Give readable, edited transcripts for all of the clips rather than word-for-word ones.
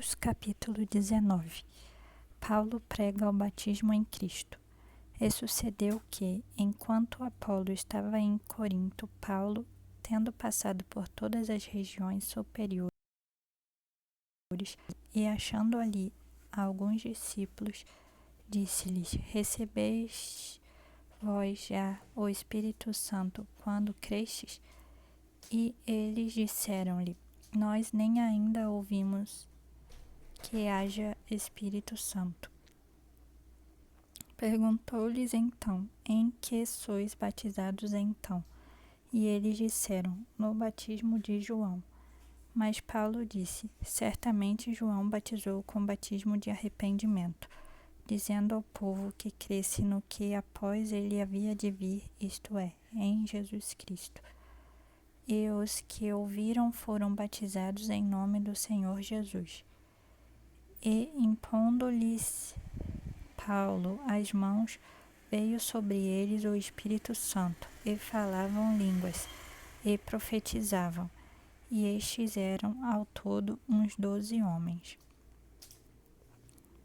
Atos capítulo 19. Paulo prega o batismo em Cristo. E sucedeu que, enquanto Apolo estava em Corinto, Paulo, tendo passado por todas as regiões superiores e achando ali alguns discípulos, disse-lhes: Recebeis vós já o Espírito Santo quando crestes? E eles disseram-lhe: Nós nem ainda ouvimos que haja Espírito Santo. Perguntou-lhes então: Em que sois batizados então? E eles disseram: No batismo de João. Mas Paulo disse: Certamente João batizou com batismo de arrependimento, dizendo ao povo que cresce no que após ele havia de vir, isto é, em Jesus Cristo. E os que ouviram foram batizados em nome do Senhor Jesus. E impondo-lhes Paulo as mãos, veio sobre eles o Espírito Santo, e falavam línguas, e profetizavam. E estes eram, ao todo, uns 12 homens.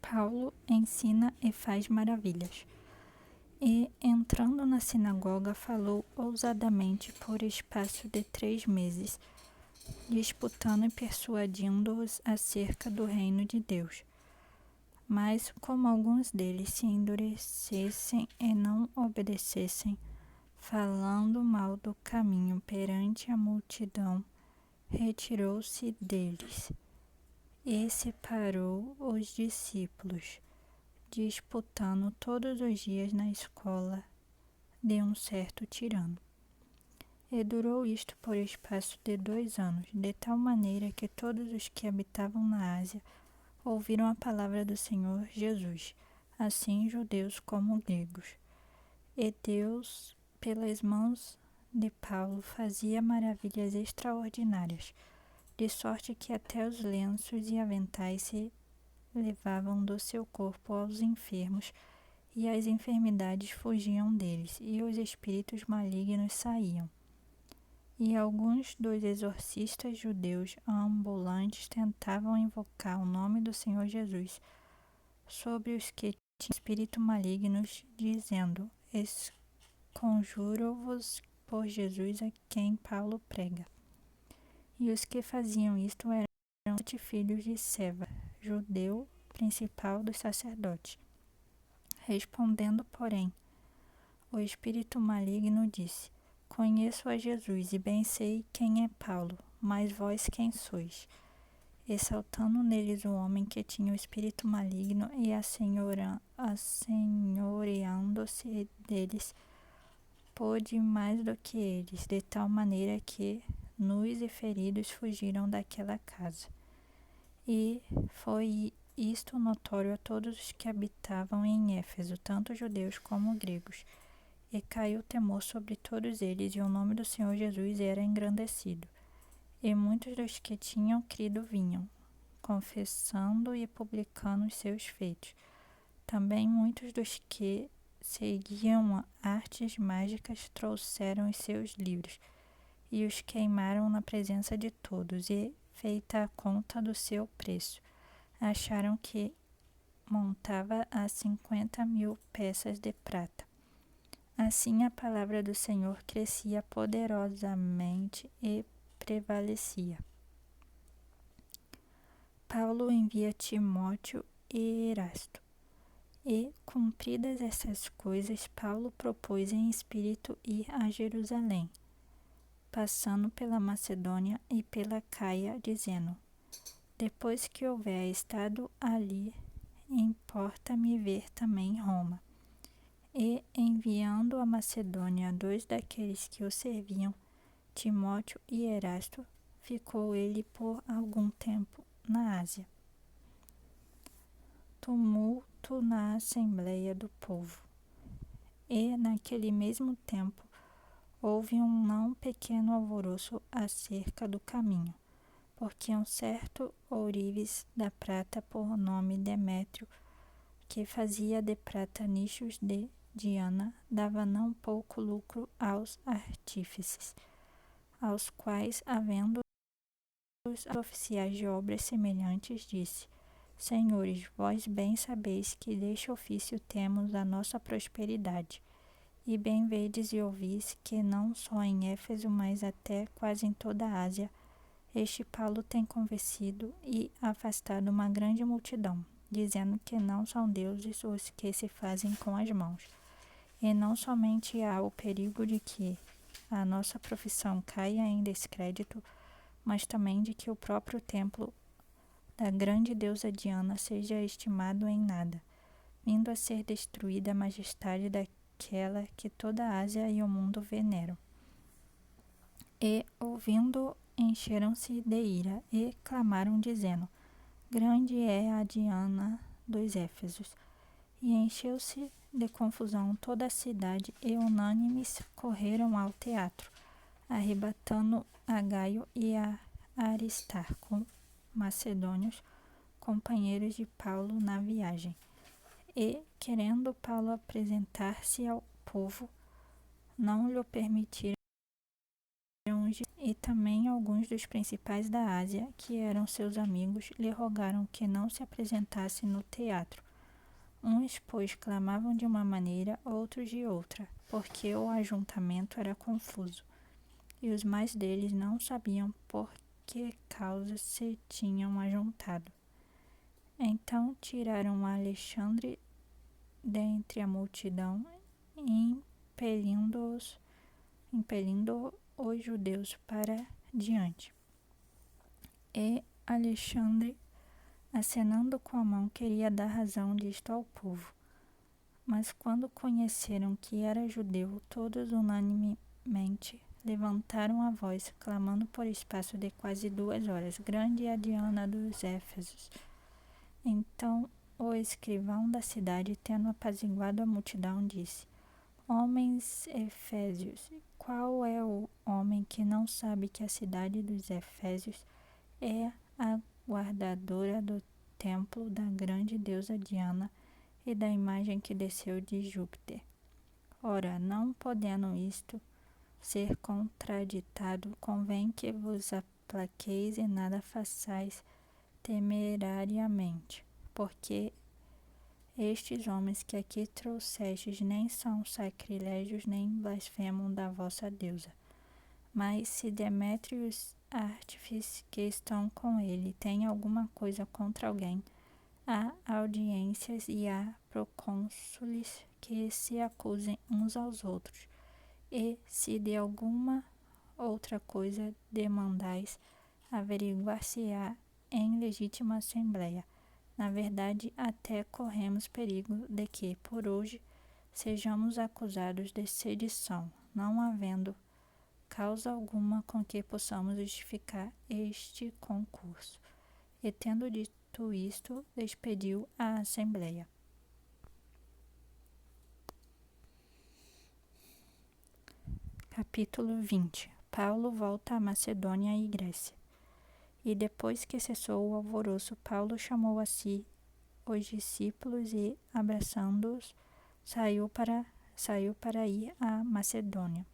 Paulo ensina e faz maravilhas. E, entrando na sinagoga, falou ousadamente por espaço de 3 meses, disputando e persuadindo-os acerca do reino de Deus. Mas, como alguns deles se endurecessem e não obedecessem, falando mal do caminho perante a multidão, retirou-se deles e separou os discípulos, disputando todos os dias na escola de um certo tirano. E durou isto por espaço de 2 anos, de tal maneira que todos os que habitavam na Ásia ouviram a palavra do Senhor Jesus, assim judeus como gregos. E Deus, pelas mãos de Paulo, fazia maravilhas extraordinárias, de sorte que até os lenços e aventais se levavam do seu corpo aos enfermos, e as enfermidades fugiam deles, e os espíritos malignos saíam. E alguns dos exorcistas judeus ambulantes tentavam invocar o nome do Senhor Jesus sobre os que tinham espírito malignos, dizendo: Conjuro-vos por Jesus a quem Paulo prega. E os que faziam isto eram 7 filhos de Seva, judeu principal dos sacerdotes. Respondendo, porém, o espírito maligno disse: Conheço a Jesus e bem sei quem é Paulo, mas vós quem sois? E saltando neles o homem que tinha o espírito maligno e assenhoreando-se deles, pôde mais do que eles, de tal maneira que, nus e feridos, fugiram daquela casa. E foi isto notório a todos os que habitavam em Éfeso, tanto judeus como gregos. E caiu temor sobre todos eles, e o nome do Senhor Jesus era engrandecido. E muitos dos que tinham crido vinham, confessando e publicando os seus feitos. Também muitos dos que seguiam artes mágicas trouxeram os seus livros, e os queimaram na presença de todos, e, feita a conta do seu preço, acharam que montava a 50.000 peças de prata. Assim a palavra do Senhor crescia poderosamente e prevalecia. Paulo envia Timóteo e Erasto. E, cumpridas essas coisas, Paulo propôs em espírito ir a Jerusalém, passando pela Macedônia e pela Caia, dizendo: Depois que houver estado ali, importa-me ver também Roma. E, enviando a Macedônia 2 daqueles que o serviam, Timóteo e Erasto, ficou ele por algum tempo na Ásia. Tumulto na Assembleia do Povo. E, naquele mesmo tempo, houve um não pequeno alvoroço acerca do caminho, porque um certo ourives da prata por nome Demétrio, que fazia de prata nichos de Diana, dava não pouco lucro aos artífices, aos quais, havendo os oficiais de obras semelhantes, disse: Senhores, vós bem sabeis que deste ofício temos a nossa prosperidade. E bem vedes e ouvis que não só em Éfeso, mas até quase em toda a Ásia, este Paulo tem convencido e afastado uma grande multidão, dizendo que não são deuses os que se fazem com as mãos. E não somente há o perigo de que a nossa profissão caia em descrédito, mas também de que o próprio templo da grande deusa Diana seja estimado em nada, vindo a ser destruída a majestade daquela que toda a Ásia e o mundo veneram. E, ouvindo, encheram-se de ira e clamaram, dizendo: Grande é a Diana dos Éfesos. E encheu-se de confusão toda a cidade, e unânimes correram ao teatro, arrebatando a Gaio e a Aristarco, macedônios, companheiros de Paulo na viagem. E, querendo Paulo apresentar-se ao povo, não lhe permitiram. E também alguns dos principais da Ásia, que eram seus amigos, lhe rogaram que não se apresentasse no teatro. Uns, pois, clamavam de uma maneira, outros de outra, porque o ajuntamento era confuso, e os mais deles não sabiam por que causa se tinham ajuntado. Então tiraram Alexandre dentre a multidão, impelindo os judeus para diante. E Alexandre, acenando com a mão, queria dar razão disto ao povo. Mas quando conheceram que era judeu, todos unanimemente levantaram a voz, clamando por espaço de quase 2 horas: Grande é a Diana dos Éfesos. Então o escrivão da cidade, tendo apaziguado a multidão, disse: Homens efésios, qual é o homem que não sabe que a cidade dos Efésios é a guardadora do templo da grande deusa Diana e da imagem que desceu de Júpiter? Ora, não podendo isto ser contraditado, convém que vos aplaqueis e nada façais temerariamente, porque estes homens que aqui trouxestes nem são sacrilégios, nem blasfemam da vossa deusa. Mas se Demétrio e os artífices que estão com ele têm alguma coisa contra alguém, há audiências e há procônsules que se acusem uns aos outros. E se de alguma outra coisa demandais, averiguar-se-á em legítima assembleia. Na verdade, até corremos perigo de que, por hoje, sejamos acusados de sedição, não havendo causa alguma com que possamos justificar este concurso. E, tendo dito isto, despediu a assembleia. Capítulo 20. Paulo volta à Macedônia e Grécia. E depois que cessou o alvoroço, Paulo chamou a si os discípulos e, abraçando-os, saiu para ir à Macedônia.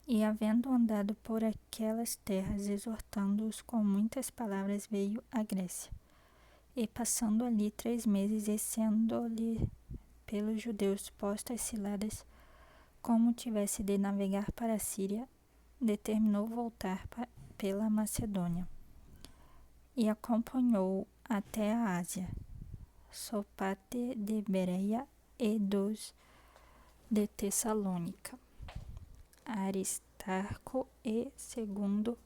E, havendo andado por aquelas terras, exortando-os com muitas palavras, veio à Grécia. E, passando ali 3 meses, e sendo-lhe pelos judeus postas ciladas, como tivesse de navegar para a Síria, determinou voltar pela Macedônia. E acompanhou até a Ásia, Sopate de Bereia e dos de Tessalônica, Aristarco e Segundo,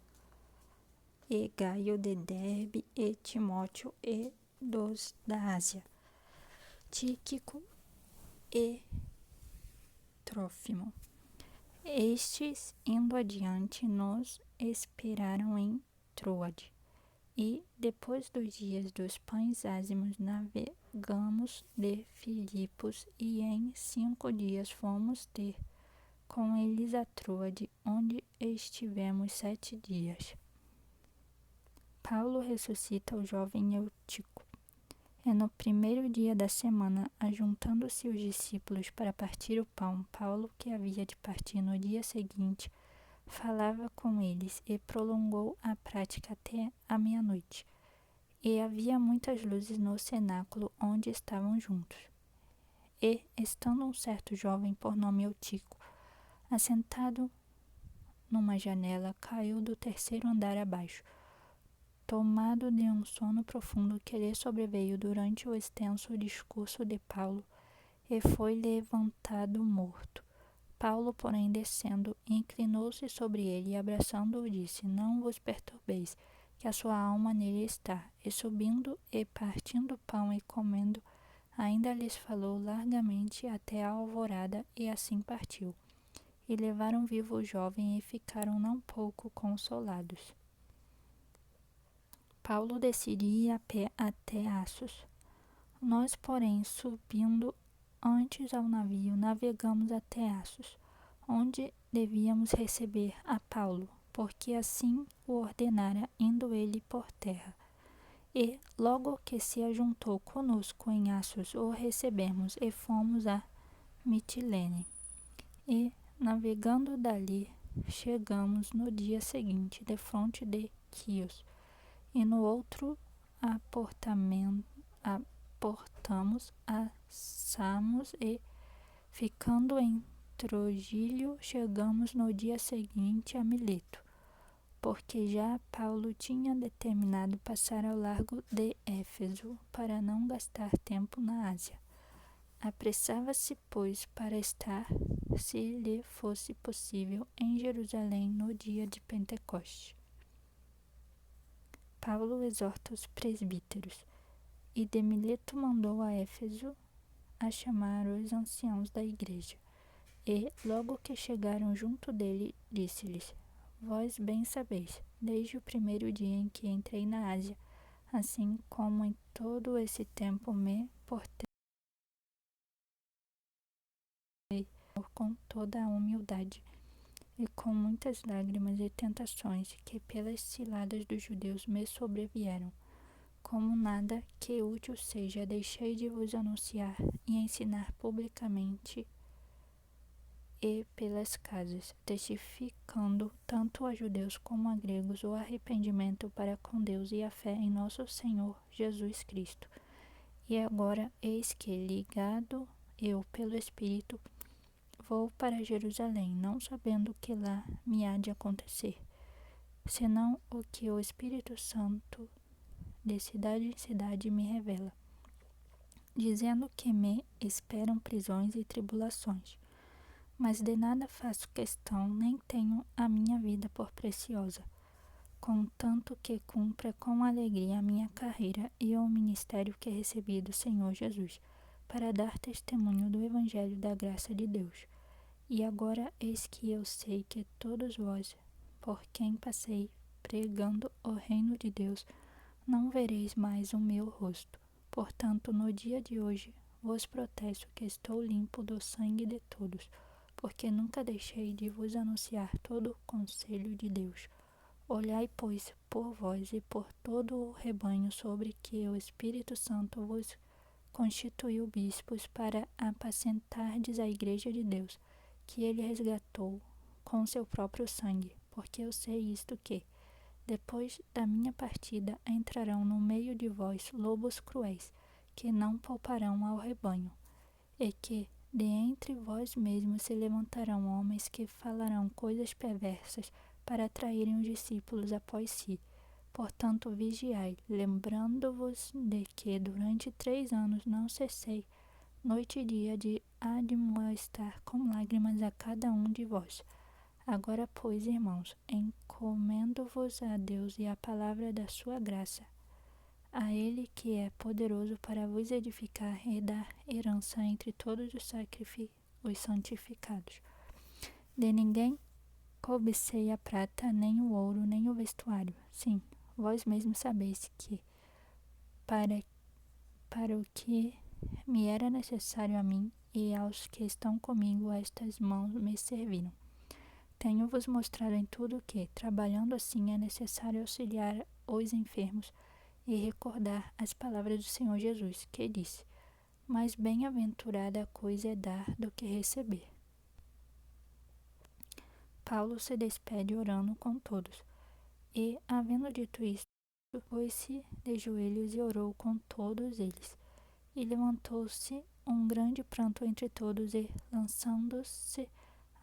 e Gaio de Derbe e Timóteo e dos da Ásia, Tíquico e Trófimo. Estes, indo adiante, nos esperaram em Troade. E, depois dos dias dos pães ázimos, navegamos de Filipos, e em 5 dias fomos ter com eles a Troade, onde estivemos 7 dias. Paulo ressuscita o jovem Eutico. E no primeiro dia da semana, ajuntando-se os discípulos para partir o pão, Paulo, que havia de partir no dia seguinte, falava com eles e prolongou a prática até a meia-noite. E havia muitas luzes no cenáculo onde estavam juntos. E, estando um certo jovem por nome Eutico, assentado numa janela, caiu do terceiro andar abaixo, tomado de um sono profundo que lhe sobreveio durante o extenso discurso de Paulo, e foi levantado morto. Paulo, porém, descendo, inclinou-se sobre ele e, abraçando-o, disse: Não vos perturbeis, que a sua alma nele está. E subindo e partindo pão e comendo, ainda lhes falou largamente até a alvorada, e assim partiu. E levaram vivo o jovem e ficaram não pouco consolados. Paulo decide ir a pé até Assos. Nós, porém, subindo antes ao navio, navegamos até Assos, onde devíamos receber a Paulo, porque assim o ordenara, indo ele por terra. E, logo que se ajuntou conosco em Assos, o recebemos e fomos a Mitilene. E, navegando dali, chegamos no dia seguinte defronte de Quios, e no outro aportamos a Samos e, ficando em Trogílio, chegamos no dia seguinte a Mileto, porque já Paulo tinha determinado passar ao largo de Éfeso para não gastar tempo na Ásia. Apressava-se, pois, para estar, se lhe fosse possível, em Jerusalém no dia de Pentecoste. Paulo exorta os presbíteros, e de Mileto mandou a Éfeso a chamar os anciãos da igreja. E, logo que chegaram junto dele, disse-lhes: Vós bem sabeis, desde o primeiro dia em que entrei na Ásia, assim como em todo esse tempo me portei com toda a humildade e com muitas lágrimas e tentações que pelas ciladas dos judeus me sobrevieram. Como nada que útil seja, deixei de vos anunciar e ensinar publicamente e pelas casas, testificando tanto a judeus como a gregos o arrependimento para com Deus e a fé em nosso Senhor Jesus Cristo. E agora, eis que, ligado eu pelo Espírito, vou para Jerusalém, não sabendo o que lá me há de acontecer, senão o que o Espírito Santo de cidade em cidade me revela, dizendo que me esperam prisões e tribulações. Mas de nada faço questão, nem tenho a minha vida por preciosa, contanto que cumpra com alegria a minha carreira e o ministério que recebi do Senhor Jesus, para dar testemunho do Evangelho da graça de Deus. E agora eis que eu sei que todos vós, por quem passei pregando o reino de Deus, não vereis mais o meu rosto. Portanto, no dia de hoje, vos protesto que estou limpo do sangue de todos, porque nunca deixei de vos anunciar todo o conselho de Deus. Olhai, pois, por vós e por todo o rebanho sobre que o Espírito Santo vos constituiu bispos para apacentardes a igreja de Deus, que ele resgatou com seu próprio sangue, porque eu sei isto que, depois da minha partida, entrarão no meio de vós lobos cruéis, que não pouparão ao rebanho, e que de entre vós mesmos se levantarão homens que falarão coisas perversas para atraírem os discípulos após si. Portanto, vigiai, lembrando-vos de que durante 3 anos não cessei, noite e dia, de admoestar com lágrimas a cada um de vós. Agora, pois, irmãos, encomendo-vos a Deus e à palavra da sua graça, a Ele que é poderoso para vos edificar e dar herança entre todos os santificados. De ninguém cobicei a prata, nem o ouro, nem o vestuário. Sim, vós mesmos sabeis que, para o que me era necessário a mim e aos que estão comigo, estas mãos me serviram. Tenho-vos mostrado em tudo que, trabalhando assim, é necessário auxiliar os enfermos e recordar as palavras do Senhor Jesus, que disse: mais bem-aventurada a coisa é dar do que receber. Paulo se despede orando com todos. E, havendo dito isto, pôs-se de joelhos e orou com todos eles. E levantou-se um grande pranto entre todos e, lançando-se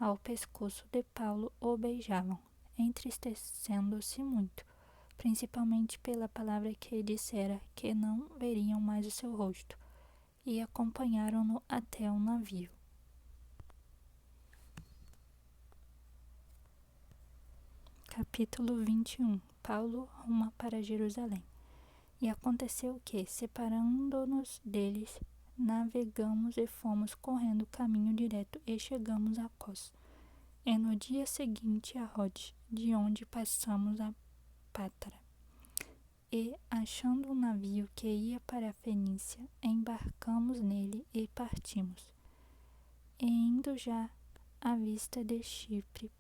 ao pescoço de Paulo, o beijavam, entristecendo-se muito, principalmente pela palavra que dissera, que não veriam mais o seu rosto, e acompanharam-no até o navio. Capítulo 21. Paulo ruma para Jerusalém. E aconteceu que, separando-nos deles, navegamos e fomos correndo caminho direto e chegamos a Cos. E no dia seguinte a Rode, de onde passamos a Pátara. E, achando um navio que ia para a Fenícia, embarcamos nele e partimos. E indo já à vista de Chipre,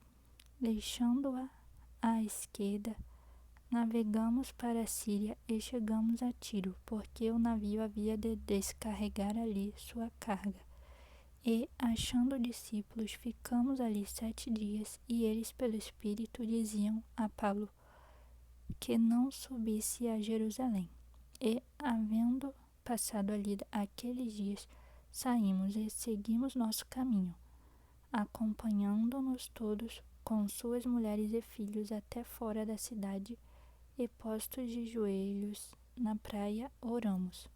deixando-a à esquerda, navegamos para a Síria e chegamos a Tiro, porque o navio havia de descarregar ali sua carga. E, achando discípulos, ficamos ali 7 dias, e eles, pelo Espírito, diziam a Paulo que não subisse a Jerusalém. E, havendo passado ali aqueles dias, saímos e seguimos nosso caminho, acompanhando-nos todos com suas mulheres e filhos até fora da cidade, e postos de joelhos na praia, oramos.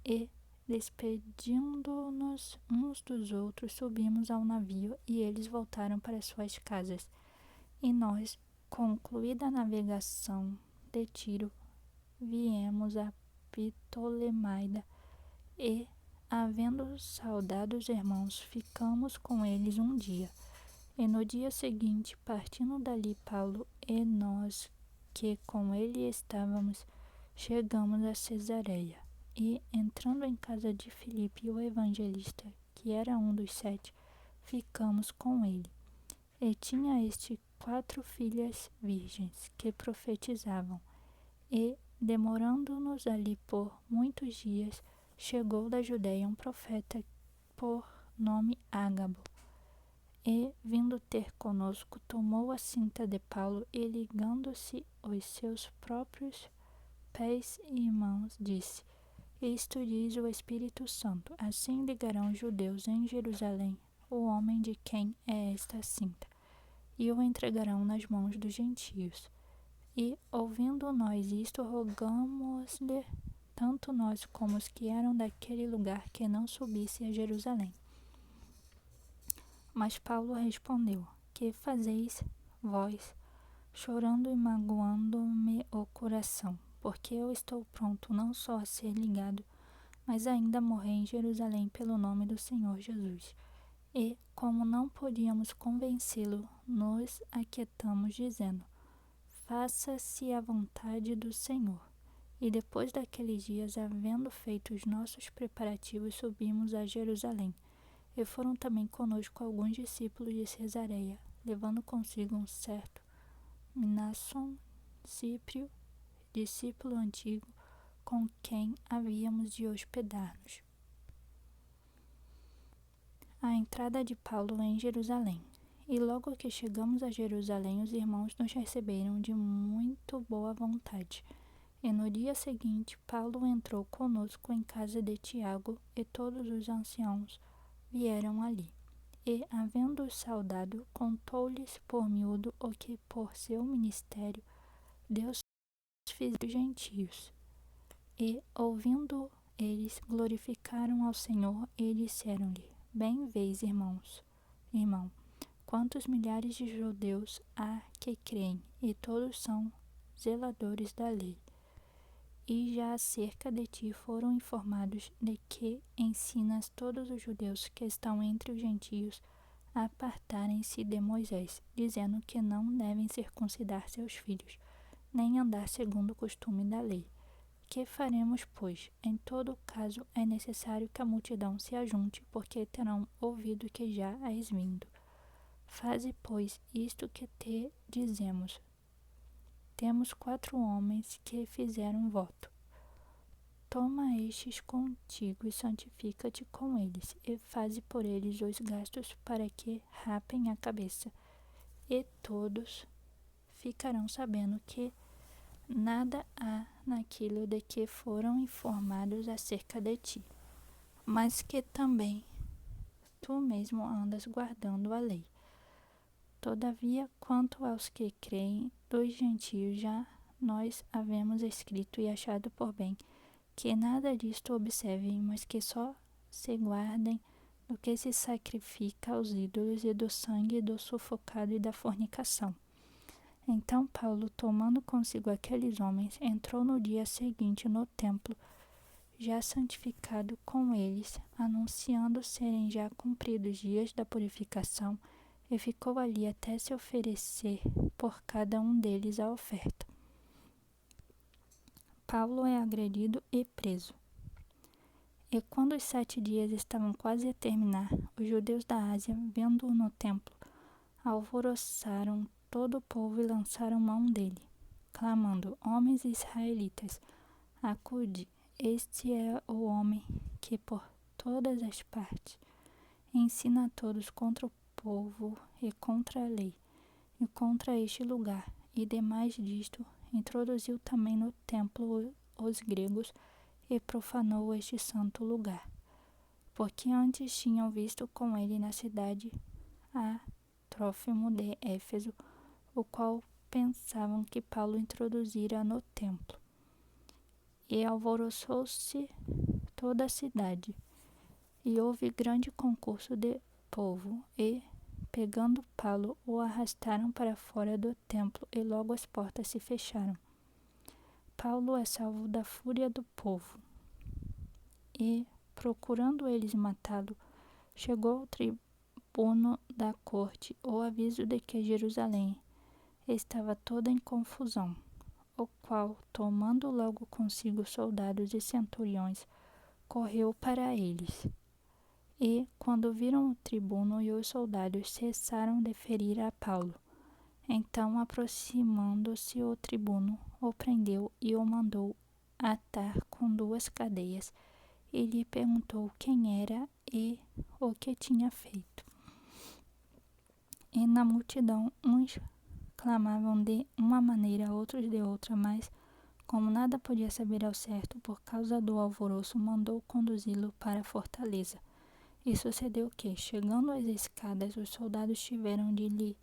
E, despedindo-nos uns dos outros, subimos ao navio, e eles voltaram para suas casas. E nós, concluída a navegação de Tiro, viemos a Ptolemaida, e, havendo saudado os irmãos, ficamos com eles um dia. E no dia seguinte, partindo dali Paulo e nós, que com ele estávamos, chegamos a Cesareia. E, entrando em casa de Filipe, o evangelista, que era um dos 7, ficamos com ele. E tinha este 4 filhas virgens, que profetizavam. E, demorando-nos ali por muitos dias, chegou da Judeia um profeta por nome Ágabo. E, vindo ter conosco, tomou a cinta de Paulo e, ligando-se os seus próprios pés e mãos, disse: Isto diz o Espírito Santo: assim ligarão os judeus em Jerusalém o homem de quem é esta cinta, e o entregarão nas mãos dos gentios. E, ouvindo nós isto, rogamos-lhe, tanto nós como os que eram daquele lugar, que não subisse a Jerusalém. Mas Paulo respondeu: Que fazeis vós, chorando e magoando-me o coração? Porque eu estou pronto não só a ser ligado, mas ainda a morrer em Jerusalém pelo nome do Senhor Jesus. E, como não podíamos convencê-lo, nos aquietamos, dizendo: Faça-se a vontade do Senhor. E depois daqueles dias, havendo feito os nossos preparativos, subimos a Jerusalém. E foram também conosco alguns discípulos de Cesareia, levando consigo um certo Mnason, Cíprio, discípulo antigo, com quem havíamos de hospedar-nos. A entrada de Paulo em Jerusalém. E logo que chegamos a Jerusalém, os irmãos nos receberam de muito boa vontade. E no dia seguinte, Paulo entrou conosco em casa de Tiago, e todos os anciãos vieram ali. E, havendo-os saudado, contou-lhes por miúdo o que, por seu ministério, Deus fez dos gentios. E, ouvindo eles, glorificaram ao Senhor e disseram-lhe: Bem vês, irmão, quantos milhares de judeus há que creem, e todos são zeladores da lei. E já acerca de ti foram informados de que ensinas todos os judeus que estão entre os gentios a apartarem-se de Moisés, dizendo que não devem circuncidar seus filhos, nem andar segundo o costume da lei. Que faremos, pois? Em todo caso, é necessário que a multidão se ajunte, porque terão ouvido que já és vindo. Faze, pois, isto que te dizemos. Temos 4 homens que fizeram voto. Toma estes contigo e santifica-te com eles, e faze por eles os gastos para que rapem a cabeça, e todos ficarão sabendo que nada há naquilo de que foram informados acerca de ti, mas que também tu mesmo andas guardando a lei. Todavia, quanto aos que creem dos gentios, já nós havemos escrito e achado por bem que nada disto observem, mas que só se guardem do que se sacrifica aos ídolos e do sangue do sufocado e da fornicação. Então Paulo, tomando consigo aqueles homens, entrou no dia seguinte no templo, já santificado com eles, anunciando serem já cumpridos dias da purificação, e ficou ali até se oferecer por cada um deles a oferta. Paulo é agredido e preso. E quando os 7 dias estavam quase a terminar, os judeus da Ásia, vendo-o no templo, alvoroçaram todo o povo e lançaram mão dele, clamando: Homens israelitas, acude, este é o homem que por todas as partes ensina a todos contra o povo e contra a lei, e contra este lugar, e demais disto, introduziu também no templo os gregos e profanou este santo lugar, porque antes tinham visto com ele na cidade a Trófimo de Éfeso, o qual pensavam que Paulo introduzira no templo. E alvoroçou-se toda a cidade, e houve grande concurso de povo, e, pegando Paulo, o arrastaram para fora do templo, e logo as portas se fecharam. Paulo é salvo da fúria do povo. E, procurando eles matá-lo, chegou ao tribuno da corte o aviso de que Jerusalém estava toda em confusão, o qual, tomando logo consigo soldados e centuriões, correu para eles. E, quando viram o tribuno e os soldados, cessaram de ferir a Paulo. Então, aproximando-se o tribuno, o prendeu e o mandou atar com 2 cadeias, e lhe perguntou quem era e o que tinha feito. E na multidão, uns clamavam de uma maneira, outros de outra, mas, como nada podia saber ao certo por causa do alvoroço, mandou conduzi-lo para a fortaleza. E sucedeu que, chegando às escadas, os soldados tiveram de lhe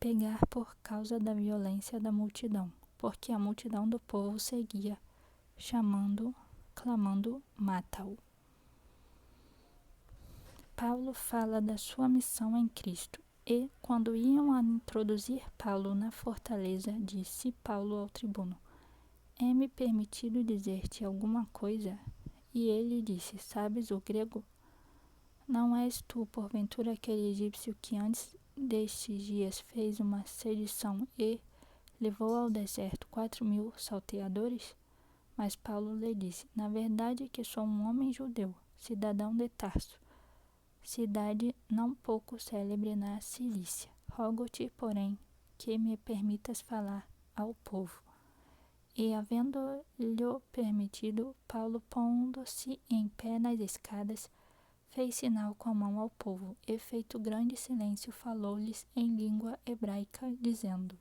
pegar por causa da violência da multidão, porque a multidão do povo seguia, clamando: mata-o. Paulo fala da sua missão em Cristo. E, quando iam a introduzir Paulo na fortaleza, disse Paulo ao tribuno: É-me permitido dizer-te alguma coisa? E ele disse: Sabes o grego? Não és tu, porventura, aquele egípcio que antes destes dias fez uma sedição e levou ao deserto 4.000 salteadores? Mas Paulo lhe disse: Na verdade que sou um homem judeu, cidadão de Tarso, cidade não pouco célebre na Cilícia. Rogo-te, porém, que me permitas falar ao povo. E, havendo-lhe permitido, Paulo, pondo-se em pé nas escadas, fez sinal com a mão ao povo, e feito grande silêncio, falou-lhes em língua hebraica, dizendo: